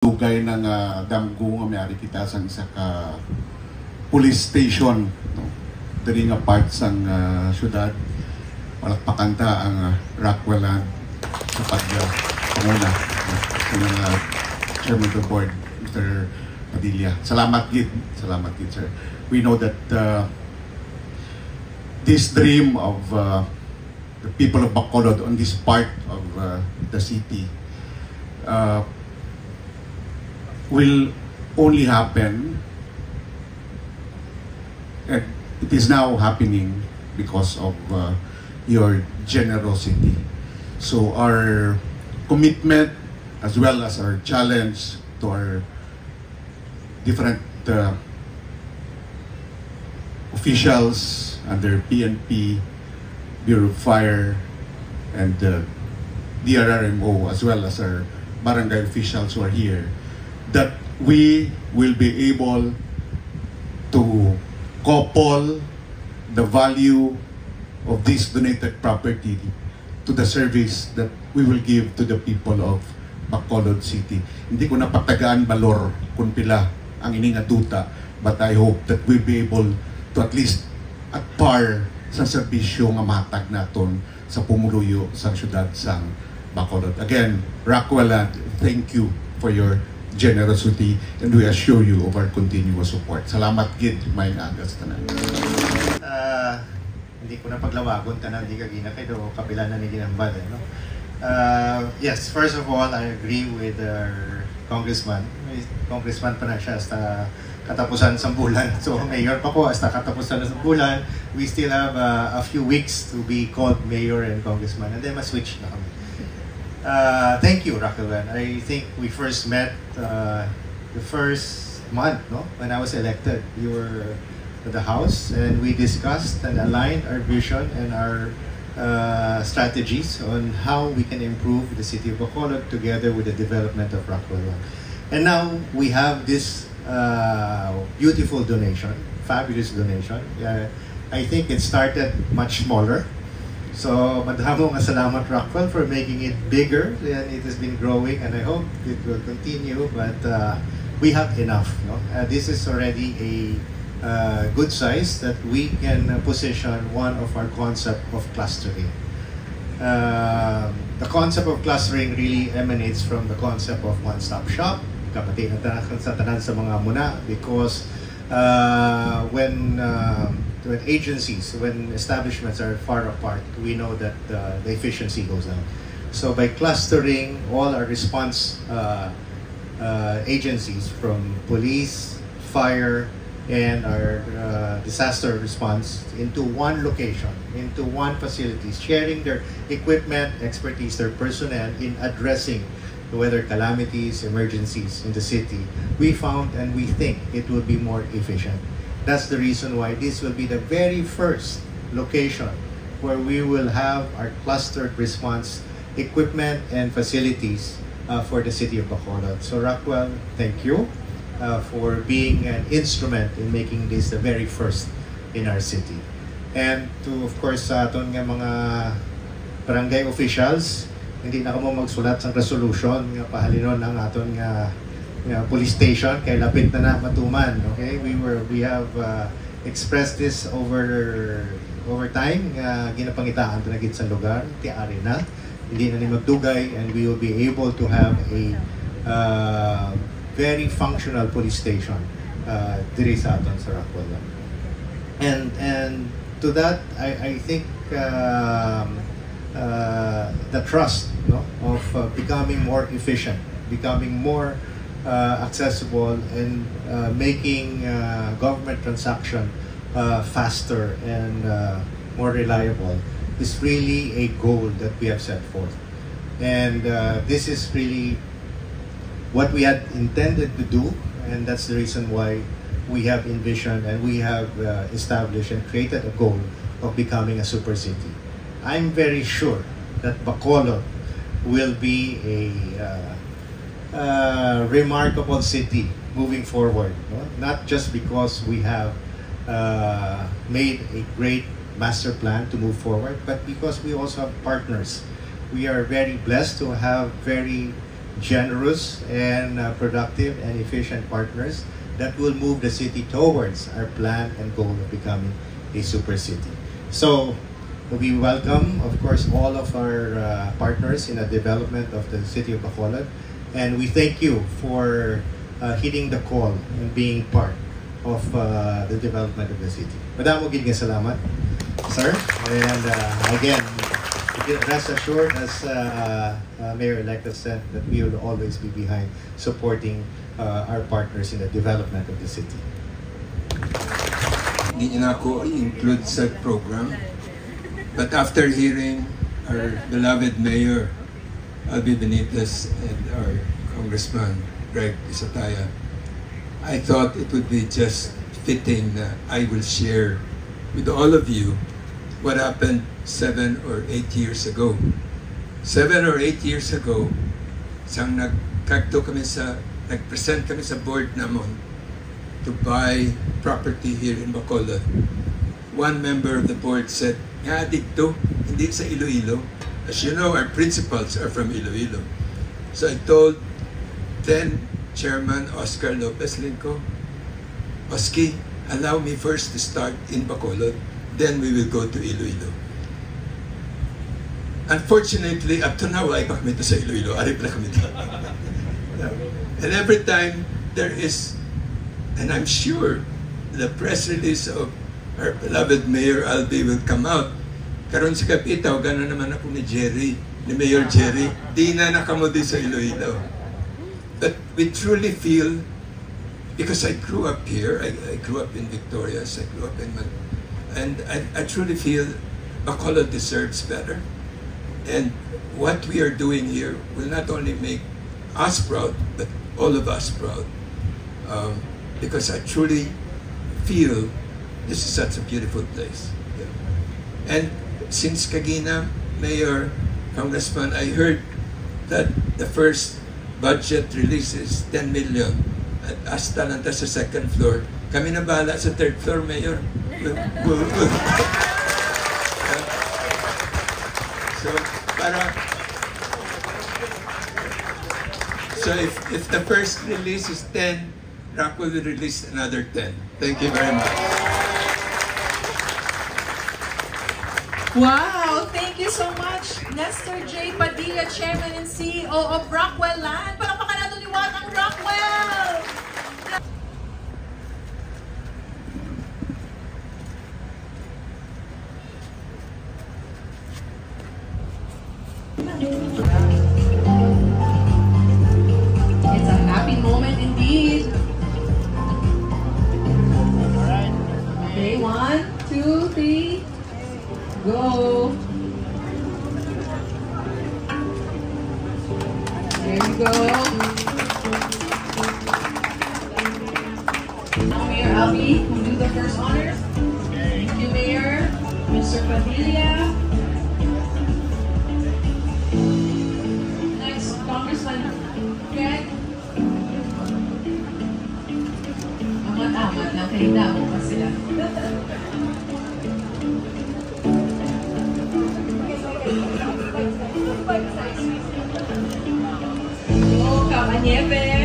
dugay ng damgo nga may kita sang isa ka police station no? Diri nga part sang syudad palakpakanta ang Rockwell Land sa pagpanguna ng Chairman of the Board, Mr. Padilla. Salamat gid sir. We know that this dream of the people of Bacolod on this part of the city will only happen, and it is now happening because of your generosity. So our commitment as well as our challenge to our different officials under PNP, Bureau of Fire, and DRRMO, as well as our barangay officials who are here, that we will be able to couple the value of this donated property to the service that we will give to the people of Bacolod City. Hindi ko napatagaan balor kung pila ang ininga duta, but I hope that we'll be able to at least at par sa serbisyo nga matag naton sa pumuluyo sa syudad sang Bacolod. Again, Rockwell Land, thank you for your generosity, and we assure you of our continuous support. Salamat gid may agas tanan. Hindi ko na paglawagon tanan di ka gina kay do kapila na ni ginambal no. Yes, first of all, I agree with our congressman. Congressman pa na siya hasta katapusan sa bulan. So mayor pa ko hasta katapusan sa bulan. We still have a few weeks to be called mayor and congressman, and then ma-switch na kami. Thank you, Rockwell. I think we first met the first month, no? When I was elected. You were at the House, and we discussed and aligned our vision and our strategies on how we can improve the city of Bacolod together with the development of Rockwell. And now we have this beautiful donation, fabulous donation. I think it started much smaller. So, madamo nga salamat, Rockwell, for making it bigger, and it has been growing, and I hope it will continue, but we have enough. No? This is already a good size that we can position one of our concept of clustering. The concept of clustering really emanates from the concept of one-stop shop. Kapati na sa tanan sa mga muna, because when agencies, when establishments are far apart, we know that the efficiency goes down. So by clustering all our response agencies from police, fire, and our disaster response into one location, into one facility, sharing their equipment, expertise, their personnel in addressing weather calamities, emergencies in the city, we found and we think it will be more efficient. That's the reason why this will be the very first location where we will have our clustered response equipment and facilities for the city of Bacolod. So Rockwell, thank you for being an instrument in making this the very first in our city. And to, of course, sa aton nga mga barangay officials, hindi na kamo magsulat sa resolution nga pahalinon ang aton nga police station kay lapit na matuman. Okay, we have expressed this over time nga ginapangitaan na gid sa lugar tiari na hindi na ni magdugay, and we will be able to have a very functional police station diri sa aton sa Rockwell. And to that I think the trust, no, of becoming more efficient, becoming more accessible, and making government transaction faster and more reliable is really a goal that we have set forth. And this is really what we had intended to do, and that's the reason why we have envisioned and we have established and created a goal of becoming a super city. I'm very sure that Bacolod will be a remarkable city moving forward. No? Not just because we have made a great master plan to move forward, but because we also have partners. We are very blessed to have very generous and productive and efficient partners that will move the city towards our plan and goal of becoming a super city. So we welcome, of course, all of our partners in the development of the city of Bacolod, and we thank you for heeding the call and being part of the development of the city. Madam Ugid nga salamat, sir. And again, rest assured, as Mayor-elect has said, that we will always be behind supporting our partners in the development of the city. Hindi niya na ako include sa program. But after hearing our beloved Mayor, Albi Benitez, and our Congressman, Greg Isataya, I thought it would be just fitting that I will share with all of you what happened 7 or 8 years ago. 7 or 8 years ago, nag-present kami sa board namon to buy property here in Bacolod. One member of the board said, nga dito, hindi sa Iloilo. As you know, our principals are from Iloilo. So I told then Chairman Oscar Lopez Linco, Oski, allow me first to start in Bacolod, then we will go to Iloilo. Unfortunately, up to now, ay pa kami ito sa Iloilo. Arip na kami ito. And every time there is, and I'm sure the press release of our beloved Mayor Albi will come out. Karon sa Kapitaw, gano'n naman ako ni Jerry, ni Mayor Jerry, di na nakamodi sa Iloilo. But we truly feel, because I grew up here, I grew up in Victorias, I grew up in and I truly feel Bacolod deserves better. And what we are doing here will not only make us proud, but all of us proud. Because I truly feel this is such a beautiful place. Yeah. And since Kagina, Mayor, Congressman, I heard that the first budget release is 10 million. At hasta lang sa second floor. Kami na bahala sa third floor, Mayor. So if the first release is 10, Rockwell will release another 10. Thank you very much. Wow! Thank you so much, Nestor J. Padilla, Chairman and CEO of Rockwell Land. Palakpakan natin liwat ang Rockwell! It's a happy moment indeed. Okay, 1, 2, 3. Go. There you go. Now Mayor Albi will do the first honors. Thank you, Mayor. Mr. Padilla. Next, Congressman Greg. Amat-amat, nakahinda mo pa sila. Oh, Nieve.